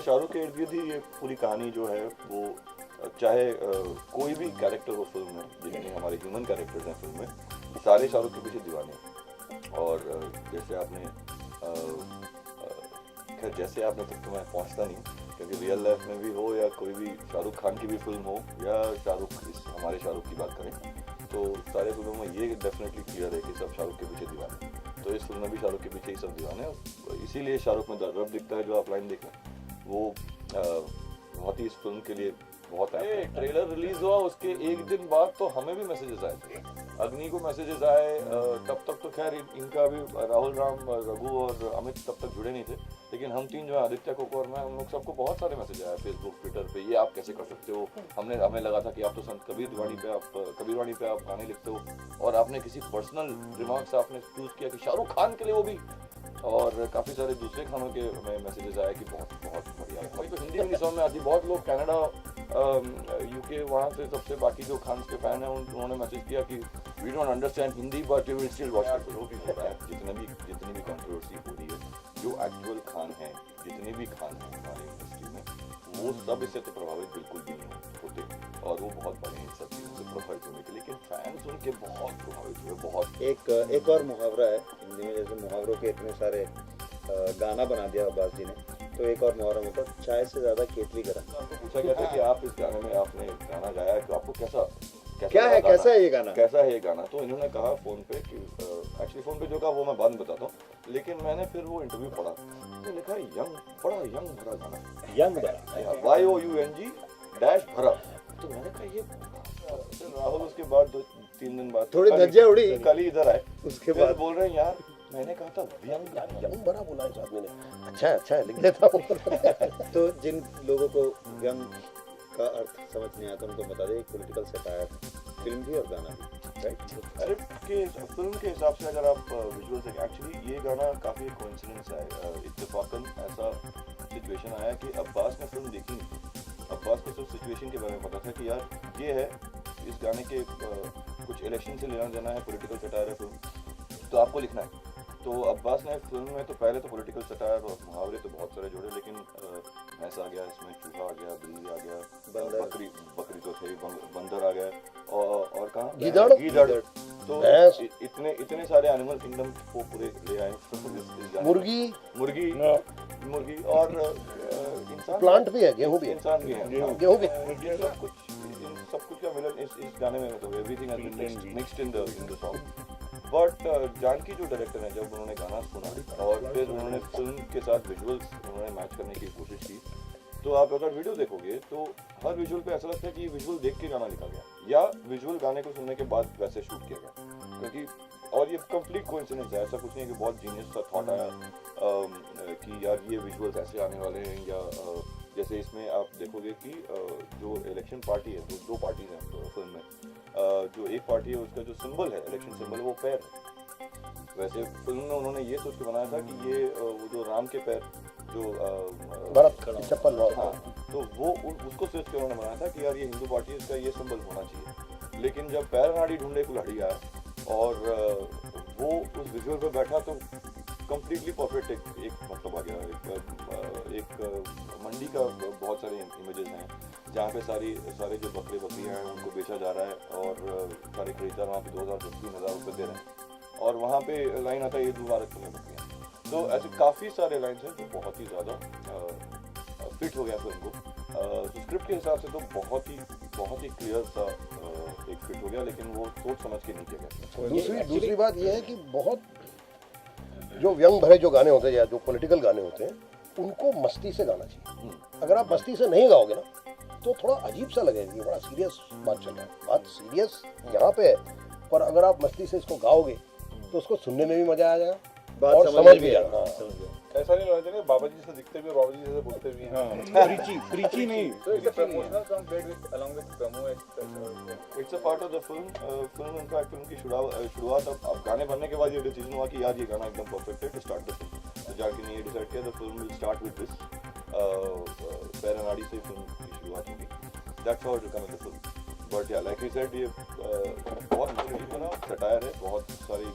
शाहरुख के इर्द गिर्द ही ये पूरी कहानी जो है वो, चाहे कोई भी कैरेक्टर हो फिल्म में, जितने हमारे ह्यूमन कैरेक्टर्स हैं फिल्म में, सारे शाहरुख के पीछे दीवाने हैं। और जैसे आपने खैर जैसे आपने तक तो मैं पहुँचता नहीं, क्योंकि रियल लाइफ में भी हो या कोई भी शाहरुख खान की भी फिल्म हो या हमारे शाहरुख की बात करें, तो सारे फिल्मों में ये डेफिनेटली क्लियर है कि सब शाहरुख के पीछे दीवाने हैं। तो इस फिल्म में भी शाहरुख के पीछे ही सब दीवाने हैं, इसीलिए शाहरुख में रब दिखता है जो आप लाइन देखें वो बहुत ही इस फिल्म के लिए बहुत है। ट्रेलर रिलीज हुआ उसके एक दिन बाद तो हमें भी मैसेजेस आए थे, अग्नि को मैसेजेस आए, तब तक तो खैर इनका भी राहुल राम, रघु और अमित तब तक जुड़े नहीं थे, लेकिन हम तीन जो है आदित्य कोको और मैं, हम लोग सबको बहुत सारे मैसेज आए फेसबुक ट्विटर पे, ये आप कैसे कर सकते हो, हमें लगा था कि आप तो संत कबीरवाणी पे आप गाने लिखते हो, और आपने किसी पर्सनल रिमार्क्स आपने चूज किया कि शाहरुख खान के लिए वो भी, और काफ़ी सारे दूसरे खानों के हमें मैसेजेस आए कि बहुत बहुत बढ़िया। कोई तो हिंदी में नहीं समझ में आती, बहुत लोग कनाडा यूके वहाँ से सबसे बाकी जो खान के फैन हैं उन्होंने मैसेज किया कि we don't understand Hindi but you will still watch it. वो भी होता है, जितनी भी कंट्रोवर्सी हो रही है, जो एक्चुअल खान हैं, जितने भी खान हैं हमारी इंडस्ट्री में, वो सब इससे तो प्रभावित बिल्कुल भी नहीं होते, और वो बहुत बड़े हैं सब चीज़ों से प्रभावित होने के, लेकिन फैंस उनके बहुत प्रभावित हुए। बहुत एक और मुहावरा है हिंदी में, जैसे मुहावरों के इतने सारे गाना बना दिया अब्बास जी ने, तो एक और मुहावरा मतलब चाय से ज्यादा केतली गरम। आपको पूछा गया था कि आप इस गाने में आपने गाना गाया तो आपको कैसा कैसा है ये गाना, तो इन्होंने कहा फोन पे कि एक्चुअली फोन पे जो कहा वो मैं बाद में बताता हूँ, लेकिन मैंने फिर वो इंटरव्यू पढ़ा तो लिखा बड़ा यंग भरा गाना, YOUNG डैश भरा। तो मैंने कहा ये राहुल उसके बाद 2-3 दिन बाद थोड़ी धज्जियां उड़ी, कल ही इधर आए, उसके बाद बोल रहे हैं यार मैंने कहा था यंग भरा बोला है आदमी ने, अच्छा लिख देता हूँ। तो जिन लोगों को यंग का अर्थ समझ नहीं आता उनको बता दें, पॉलिटिकल सटायर फिल्म भी और गाना भी, राइट। अरे फिल्म के हिसाब से अगर आप विजुअल से, एक्चुअली ये गाना काफ़ी कोइंसिडेंस है, इत्तेफाकन ऐसा सिचुएशन आया कि अब्बास ने फिल्म देखी नहीं, अब्बास को सिर्फ सिचुएशन के बारे में पता था कि यार ये है, इस गाने के कुछ इलेक्शन से लेना देना है, पॉलिटिकल सटायर है फिल्म, तो आपको लिखना है। तो अब्बास ने फिल्म में तो पहले तो पॉलिटिकल सटायर और मुहावरे तो बहुत सारे जोड़े, लेकिन भैंस आ गया इसमें, चूहा आ गया, बिल्ली आ गया, बकरी तो थे, बंदर आ गया, और कहाँ गीदड़, तो इतने सारे एनिमल किंगडम को पूरे ले आए। मुर्गी और इंसान, प्लांट भी है, गेहूं भी है, इंसान भी है, गेहूं भी, सब कुछ का मिलन इस गाने में, मतलब everything has been mixed in the song. But Janaki जो डायरेक्टर हैं, जब उन्होंने गाना सुना और फिर उन्होंने फिल्म के साथ विजुअल्स उन्होंने मैच करने की कोशिश की, तो आप अगर वीडियो देखोगे तो हर विजुअल पे ऐसा लगता है कि ये विजुअल देख के गाना लिखा गया या विजुअल गाने को सुनने के बाद वैसे शूट किया गया, क्योंकि और ये कंप्लीट कोइंसिडेंस है, ऐसा कुछ नहीं है कि बहुत जीनियस सा थॉट आया कि यार ये विजुअल्स ऐसे आने वाले हैं, या जैसे इसमें आप देखोगे कि जो इलेक्शन पार्टी है, दो पार्टीज हैं फिल्म में, जो एक पार्टी है उसका जो सिंबल है, इलेक्शन सिंबल, वो पैर है। वैसे फिल्म में उन्होंने ये सोच के बनाया था कि ये वो जो राम के पैर जो भरत चप्पल, हाँ, तो वो उसको सोच के उन्होंने बनाया था कि यार ये हिंदू पार्टी है, इसका ये सिंबल होना चाहिए। लेकिन जब पैर नाड़ी ढूंढे कुल्हाड़ी आया और वो उस विजुअल पे बैठा तो कंप्लीटली परफेक्ट एक मतलब आ गया। एक मंडी का बहुत सारे इमेजेस हैं जहाँ पे सारे जो बकरियाँ हैं उनको बेचा जा रहा है, और सारे खरीदार वहाँ पे 2,000-3,000 रुपये दे रहे हैं, और वहाँ पे लाइन आता है ईद मुबारक तुम्हें बकरियाँ। तो ऐसे काफ़ी सारे लाइन्स हैं जो बहुत ही ज़्यादा फिट हो गया फिल्म को। तो स्क्रिप्ट के हिसाब से तो बहुत ही क्लियर सा एक फिट हो गया, लेकिन वो सोच समझ के नहीं किया गया। दूसरी बात यह है कि बहुत जो व्यंग भरे जो गाने होते हैं या जो पॉलिटिकल गाने होते हैं, उनको मस्ती से गाना चाहिए। अगर आप मस्ती से नहीं गाओगे ना तो थोड़ा अजीब सा लगेगा कि बड़ा सीरियस बात चल रहा है। बात सीरियस यहाँ पे है, पर अगर आप मस्ती से इसको गाओगे तो उसको सुनने में भी मजा आ जाएगा और समझ भी आएगा। ऐसा नहीं लगता कि बाबा जी से दिखते भी और बाबा जी जैसे बोलते भी हैं। प्रीची नहीं। So it's a promotional song played along with Pramu. It's a part of the film. Film in fact film की शुरुआत अब गाने बनने के बाद ये डिसीजन हुआ कि यार ये गाना एकदम परफेक्ट है टू स्टार्ट द फिल्म। तो जाके ने ये डिसाइड किया the film will start with this, पैर नाड़ी से फिल्म की शुरुआत होगी। That's how it will come in the film. But yeah, like I said, ये बहुत सटायर है, बहुत सारी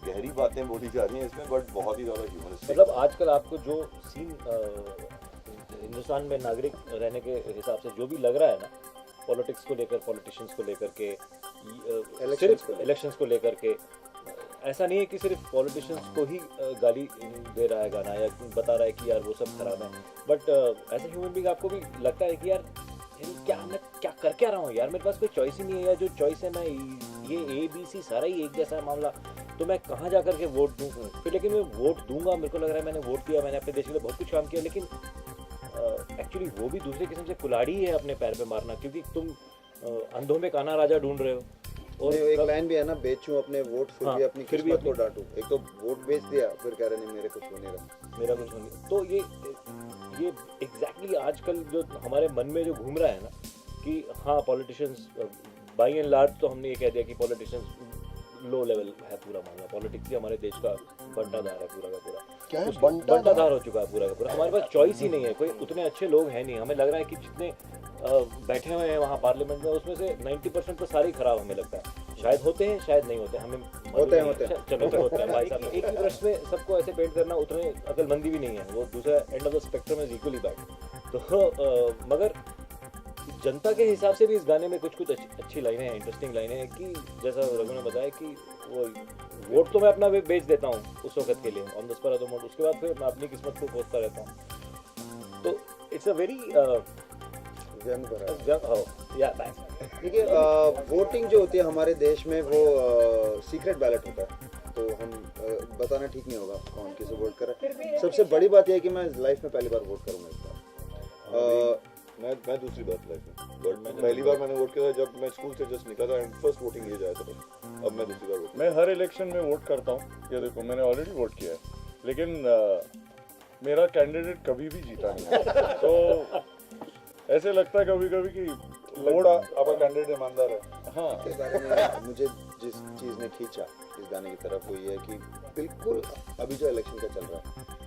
गहरी बातें बोली जा रही हैं इसमें, बट बहुत ही ज़्यादा ह्यूमरिस्टिक। मतलब आजकल आपको जो सीन हिंदुस्तान में नागरिक रहने के हिसाब से जो भी लग रहा है ना, पॉलिटिक्स को लेकर, पॉलिटिशियंस को लेकर के, सिर्फ इलेक्शंस को लेकर के, ऐसा नहीं है कि सिर्फ पॉलिटिशियंस को ही गाली दे रहा है गाना या बता रहा है कि यार वो सब खराब है, but as a human being आपको भी लगता है कि यार क्या मैं क्या कर क्या रहा हूँ यार, मेरे पास कोई चॉइस ही नहीं है, या जो चॉइस है मैं ये ABC सारा ही एक जैसा है मामला, तो मैं कहाँ जा कर के वोट दूँ फिर। लेकिन मैं वोट दूंगा, मेरे को लग रहा है मैंने वोट किया, मैंने अपने देश के लिए बहुत कुछ काम किया, लेकिन एक्चुअली वो भी दूसरे किस्म से कुल्हाड़ी ही है अपने पैर पे मारना, क्योंकि तुम अंधों में काना राजा ढूंढ रहे हो। और एक लाइन भी है ना, बेचूं अपने वोट फिर हाँ, भी अपनी फिर भी किस्मत को डांटूं। एक तो वोट बेच दिया, फिर कह रहे नहीं मेरे कुछ होने रहा, मेरा कुछ नहीं। तो ये एग्जैक्टली आजकल जो हमारे मन में जो घूम रहा है ना कि हाँ पॉलिटिशियंस बाई एंड लार्ज, तो हमने ये कह दिया कि पॉलिटिशियंस लो लेवल है पूरा मामला, पॉलिटिक्स ही हमारे देश का बंटाधार है पूरा का पूरा। क्या है उसका बंटाधार? बंटाधार हो चुका है पूरा का पूरा, हमारे पास चॉइस ही नहीं है, कोई उतने अच्छे लोग हैं नहीं। हमें लग रहा है कि जितने बैठे हुए हैं वहाँ पार्लियामेंट में, उसमें से 90% तो सारे ही खराब हमें लगता है। शायद होते हैं, शायद नहीं होते, हमें होते हैं। चलो तो होते हैं भाई साहब। एक ही ब्रश में सबको ऐसे पेंट करना उतने अकलमंदी भी नहीं है, वो दूसरा end of the spectrum is equally bad. तो मगर जनता के हिसाब से भी इस गाने में कुछ अच्छी लाइनें हैं, इंटरेस्टिंग लाइनें हैं कि जैसा रघु ने बताया कि वो वोट तो मैं अपना बेच देता हूँ उस वक्त के लिए on the spot of the moment, उसके बाद फिर मैं अपनी किस्मत को कोसता रहता हूँ। तो इट्स अ वेरी व्यंग भरा। या थैंक्स। देखिए वोटिंग जो होती है हमारे देश में वो सीक्रेट बैलेट होता है, तो हम बताना ठीक नहीं होगा कौन किसे वोट कर रहा है। सबसे बड़ी बात यह है कि मैं लाइफ में पहली बार वोट करूंगा इस बार। मैं दूसरी बात लाइफ में, बट पहली बार मैंने वोट किया जब मैं स्कूल से जस्ट निकला था, एंड फर्स्ट वोटिंग ये जाया था, बस अब मैं दूसरी बार वोट। मैं हर इलेक्शन में वोट करता हूँ, ये देखो मैंने ऑलरेडी वोट किया है, लेकिन मेरा कैंडिडेट कभी भी जीता नहीं है। तो ऐसे लगता है कभी कभी कि वोट आपका कैंडिडेट ईमानदार है। हाँ, के बारे में मुझे जिस चीज़ ने खींचा इस गाने की तरफ वो ये है कि बिल्कुल अभी जो इलेक्शन का चल रहा है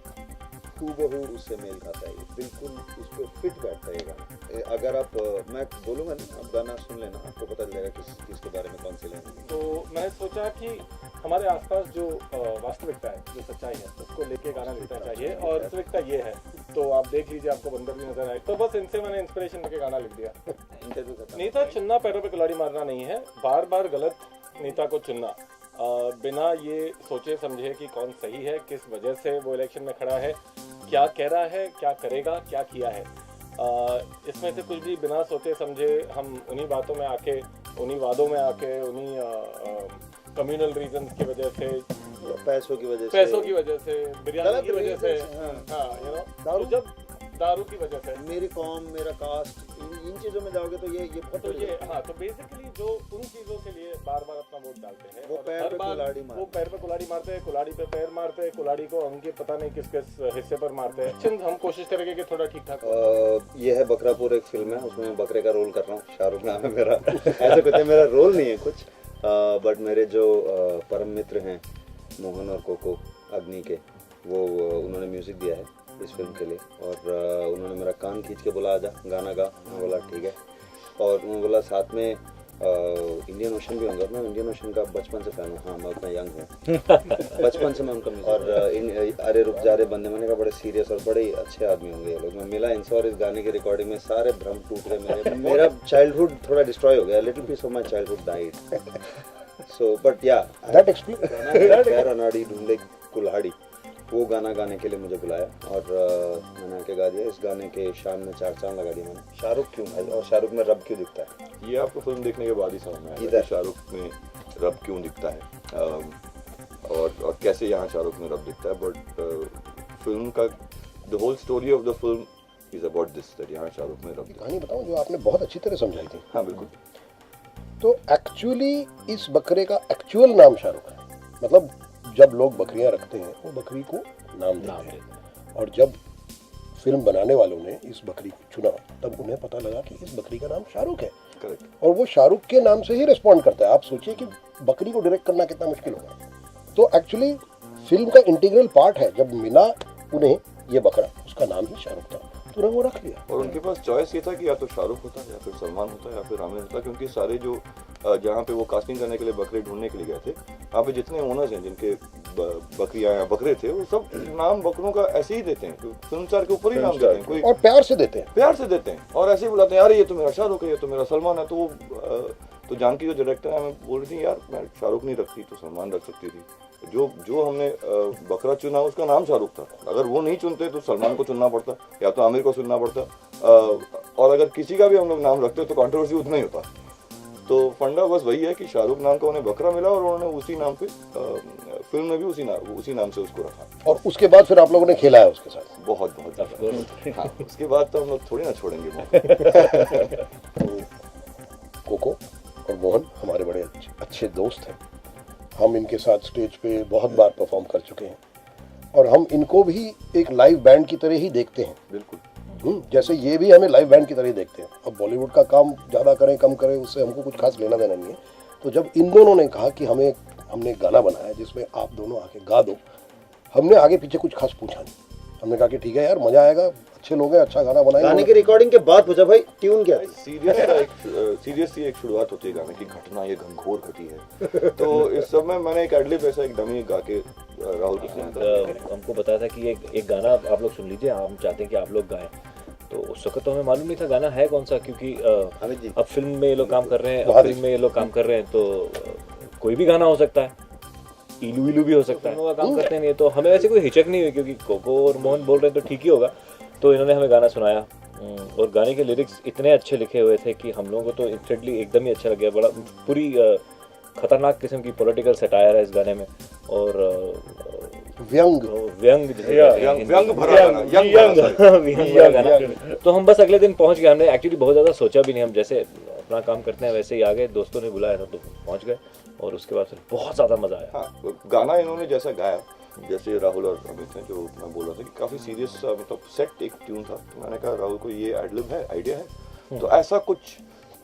हूबहू उससे मेल खाता है, बिल्कुल उस पर फिट बैठता है ये गाना। अगर आप मैं बोलूँगा ना, आप गाना सुन लेना, आपको पता चलेगा किसके बारे में कौन से लेंगे। तो मैंने सोचा कि हमारे आसपास जो वास्तविकता है, जो सच्चाई है, उसको लेके गाना लिखना चाहिए, और वास्तविकता ये है। तो आप देख लीजिए, आपको बंदर भी नजर आए, तो बस इनसे मैंने इंस्पिरेशन लेके गाना लिख दिया। इंटरव्यू खत्म। नेता चुनना पैरों पे कुल्हाड़ी मारना नहीं है, बार बार गलत नेता को चुनना, बिना ये सोचे समझे कि कौन सही है, किस वजह से वो इलेक्शन में खड़ा है, क्या कह रहा है, क्या करेगा, क्या किया है। इसमें से कुछ भी बिना सोचे समझे हम उन्हीं बातों में आके, उन्हीं वादों में आके, उन्हीं कम्युनल रीजंस की वजह से, पैसों की वजह से, बिरयानी की वजह से, हाँ। हाँ यू नो, दारू? जब दारू की वजह से, मेरी कौम, मेरा कास्ट, इन चीज़ों में जाओगे तो ये बहुत तो ये हाँ, तो बेसिकली जो उन चीजों के लिए बार बार अपना वोट डालते हैं, वो और पैर हर पे बार कुल्हाड़ी मारते वो पैर पे कुल्हाड़ी मारते हैं, कुल्हाड़ी पे पैर मारते हैं, कुल्हाड़ी को उनके पता नहीं किस किस हिस्से पर मारते हैं। हम कोशिश करेंगे कि थोड़ा ठीक ठाक हो। ये है बकरापुर, एक फिल्म है, उसमें मैं बकरे का रोल कर रहा हूँ, शाहरुख नाम है मेरा। ऐसा कुछ है, मेरा रोल नहीं है कुछ, बट मेरे जो परम मित्र हैं मोहन और कोको अग्नि के, वो उन्होंने म्यूज़िक दिया है इस फिल्म के लिए, और उन्होंने मेरा कान खींच के बोला आजा गाना गा, मैं बोला ठीक है, और उन्होंने बोला साथ में इंडियन ओशन भी होंगे। मैं इंडियन ओशन का बचपन से फैन हूँ, हाँ मैं उतना यंग हूँ, बचपन से मैं उनका म्यूजिक, और अरे रुक जा रे बंदे, मैंने कहा बड़े सीरियस और बड़े अच्छे आदमी होंगे ये लोग। मैं मिला इनसे और इस गाने की रिकॉर्डिंग में सारे भ्रम टूट गए मेरे। मेरा चाइल्डहुड थोड़ा डिस्ट्रॉय हो गया, little piece of my childhood died. So but yeah that explain पैर अनाड़ी ढूंढे कुल्हाड़ी, वो गाना गाने के लिए मुझे बुलाया, और मैंने आके गा दिया। इस गाने के शान में 4 चांद लगा दिया मैंने। शाहरुख क्यों भाई, और शाहरुख में रब क्यों दिखता है? ये आपको फिल्म देखने के बाद ही समझ में आएगा इधर कि शाहरुख में रब क्यों दिखता है, और कैसे यहाँ शाहरुख में रब दिखता है। बट फिल्म का the whole story of the film is about this, that यहाँ शाहरुख में रब दिखता कहानी बताऊं जो आपने बहुत अच्छी तरह समझाई थी। है। हाँ बिल्कुल। तो एक्चुअली इस बकरे का एक्चुअल नाम शाहरुख है, मतलब जब लोग बकरियां रखते हैं वो बकरी को नाम देते हैं, और जब फिल्म बनाने वालों ने इस बकरी को चुना तब उन्हें पता लगा कि इस बकरी का नाम शाहरुख है, करेक्ट। और वो शाहरुख के नाम से ही रिस्पॉन्ड करता है। आप सोचिए कि बकरी को डायरेक्ट करना कितना मुश्किल होगा। तो एक्चुअली फिल्म का इंटीग्रल पार्ट है, जब मिला उन्हें ये बकरा, उसका नाम ही शाहरुख था, तो उन्हें वो रख लिया। और उनके पास चॉइस ये था कि या तो शाहरुख होता, या फिर सलमान होता, या फिर आमिर होता, क्योंकि सारे जो जहाँ पे वो कास्टिंग करने के लिए बकरे ढूंढने के लिए गए थे, वहाँ पे जितने ओनर्स हैं जिनके बकरियाँ या बकरे थे, वो सब नाम बकरों का ऐसे ही देते हैं, फिल्म स्टार के ऊपर ही नाम देते हैं, कोई और प्यार से देते हैं। प्यार से देते हैं और ऐसे ही बुलाते हैं, यार ये तो मेरा शाहरुख है, ये तो मेरा सलमान है। तो वो तो जानकी जो डायरेक्टर है हमें बोल रही थी, यार मैं शाहरुख नहीं रखती तो सलमान रख सकती थी। जो हमने बकरा चुना उसका नाम शाहरुख था, अगर वो नहीं चुनते तो सलमान को चुनना पड़ता या तो आमिर को चुनना पड़ता, और अगर किसी का भी हम लोग नाम रखते तो कंट्रोवर्सी उतना ही होता। तो फंडा बस वही है कि शाहरुख नाम का उन्हें बकरा मिला और उन्होंने उसी नाम पे फिल्म में भी उसी नाम से उसको रखा। और उसके बाद फिर आप लोगों ने खेला है उसके साथ? बहुत ज़्यादा। हाँ, उसके बाद तो हम लोग थोड़ी ना छोड़ेंगे मौका। कोको और मोहन हमारे बड़े अच्छे दोस्त हैं, हम इनके साथ स्टेज पे बहुत बार परफॉर्म कर चुके हैं और हम इनको भी एक लाइव बैंड की तरह ही देखते हैं। बिल्कुल। जैसे ये भी हमें लाइव बैंड की तरह ही देखते हैं। अब बॉलीवुड का काम ज़्यादा करें कम करें उससे हमको कुछ खास लेना देना नहीं है। तो जब इन दोनों ने कहा कि हमने गाना बनाया जिसमें आप दोनों आके गा दो, हमने आगे पीछे कुछ खास पूछा नहीं, हमने कहा कि ठीक है यार, मजा आएगा, अच्छे लोग हैं, अच्छा गाना बनाएंगे। गाने की रिकॉर्डिंग के बाद पूछा भाई ट्यून क्या थी? सीरियसली एक शुरुआत होती है गाने की, घटना ये घनघोर घटी है। तो इस सब में मैंने एक एडलिब ऐसा एक डमी गा के राहुल को सुनाया था। हमको बताया था कि एक गाना आप लोग सुन लीजिए, हम चाहते हैं कि आप लोग गाएं। तो उस वक्त तो हमें मालूम नहीं था गाना है कौन सा, क्योंकि अब फिल्म में ये लोग काम कर रहे हैं, तो कोई भी गाना हो सकता है, इलू इलू भी हो सकता है, काम करते नहीं है। तो हमें वैसे कोई हिचक नहीं हुई, क्योंकि कोको और मोहन बोल रहे हैं तो ठीक ही होगा। तो इन्होंने हमें गाना सुनाया और गाने के लिरिक्स इतने अच्छे लिखे हुए थे कि हम लोगों को तो इंस्टेंटली एकदम ही अच्छा लग गया। बड़ा पूरी खतरनाक किस्म की पॉलिटिकल सटायर है इस गाने में, और व्यंग गाना। तो हम बस अगले दिन पहुंच गए, हमने एक्चुअली बहुत ज़्यादा सोचा भी नहीं, हम जैसे अपना काम करते हैं वैसे ही आ गए, दोस्तों ने बुलाया था तो पहुंच गए और उसके बाद फिर बहुत ज़्यादा मज़ा आया। हाँ, गाना इन्होंने जैसा गाया, जैसे राहुल और अमित हैं, जो मैं बोल रहा था कि काफ़ी सीरियस मतलब सेट एक ट्यून था, तो मैंने कहा राहुल को ये एडलिब है, आइडिया है, तो ऐसा कुछ।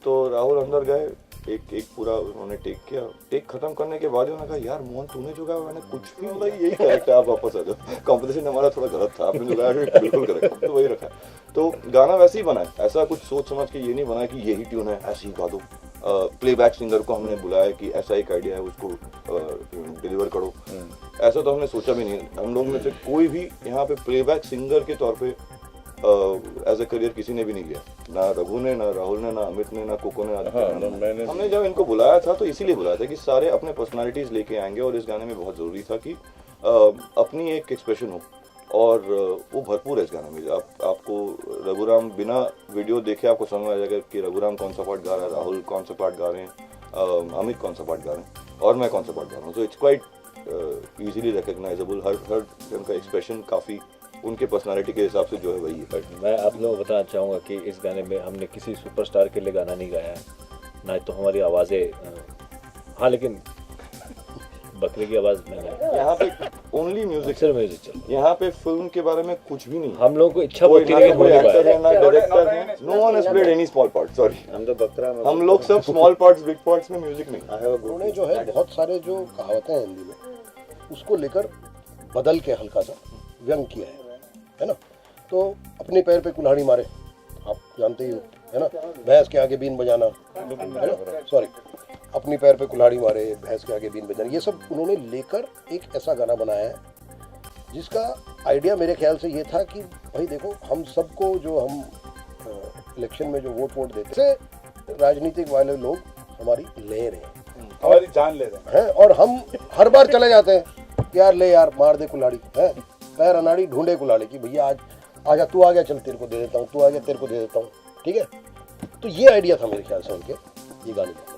तो राहुल अंदर गए, एक पूरा उन्होंने टेक किया, टेक खत्म करने के बाद उन्होंने कहा, यार मोहन तूने जो गाया मैंने कुछ भी बोला, यही करेक्ट है, आप वापस आ जाओ, कॉम्पोजिशन हमारा थोड़ा गलत था, आपने जो गाया बिल्कुल करेक्ट, तो वही रखा। तो गाना वैसे ही बना है, ऐसा कुछ सोच समझ के ये नहीं बना कि यही ट्यून है ऐसे ही गा दो। प्लेबैक सिंगर को हमने बुलाया कि ऐसा एक आइडिया है, उसको डिलीवर करो, ऐसा तो हमने सोचा भी नहीं। हम लोग में से कोई भी यहाँ पे प्लेबैक सिंगर के तौर पे एज ए करियर किसी ने भी नहीं लिया, ना रघु ने, ना राहुल ने, ना अमित ने, ना कोको ने, हमने जब इनको बुलाया था तो इसीलिए बुलाया था कि सारे अपने पर्सनालिटीज लेके आएंगे, और इस गाने में बहुत ज़रूरी था कि अपनी एक एक्सप्रेशन हो, और वो भरपूर है इस गाने में। आपको रघुराम बिना वीडियो देखे आपको समझ आ जाएगा कि रघुराम कौन सा पार्ट गा रहा है, राहुल कौन सा पार्ट गा रहे हैं, अमित कौन सा पार्ट गा रहे हैं, और मैं कौन सा पार्ट गा रहा हूँ। तो इट्स क्वाइट ईजिली रिकग्नाइजेबल, हर जन का एक्सप्रेशन काफ़ी उनके पर्सनालिटी के हिसाब से जो है वही है। बट मैं आप लोगों को बताना चाहूँगा कि इस गाने में हमने किसी सुपरस्टार के लिए गाना नहीं गाया है, ना तो हमारी आवाज़ें, हाँ लेकिन बकरे की आवाज़ में यहाँ पे ओनली म्यूजिक, सिर्फ म्यूजिक चल, यहाँ पे फिल्म के बारे में कुछ भी नहीं। हम लोगों को इच्छा कोई होती है, कोई एक्टर है ना डायरेक्टर है, no one has played any small part, sorry हम तो बकरा में, हम लोग सब स्मॉल पार्ट्स बिग पार्ट्स में म्यूजिक नहीं। उन्होंने जो है बहुत सारे जो कहावतें हैं हिंदी में उसको लेकर बदल के हल्का सा व्यंग किया है ना। तो अपने पैर पे कुल्हाड़ी मारे, आप जानते ही हो, है ना, भैंस के आगे बीन बजाना, है ना, सॉरी, अपनी पैर पे कुल्हाड़ी मारे, भैंस के आगे बीन बजाना, ये सब उन्होंने लेकर एक ऐसा गाना बनाया है जिसका आइडिया मेरे ख्याल से ये था कि भाई देखो, हम सबको जो हम इलेक्शन में जो वोट देते से राजनीतिक वाले लोग हमारी ले रहे हैं, हमारी जान ले रहे हैं, और हम हर बार चले जाते हैं, यार ले यार मार दे कुल्हाड़ी, है पैर अनाड़ी ढूंढे कुल्हाड़ी की, भैया आज आजा, तू आ गया, चल तेरे को दे देता हूँ, तू आ गया तेरे को दे देता हूँ, ठीक है। तो ये आइडिया था मेरे ख्याल से उनके ये गाने का।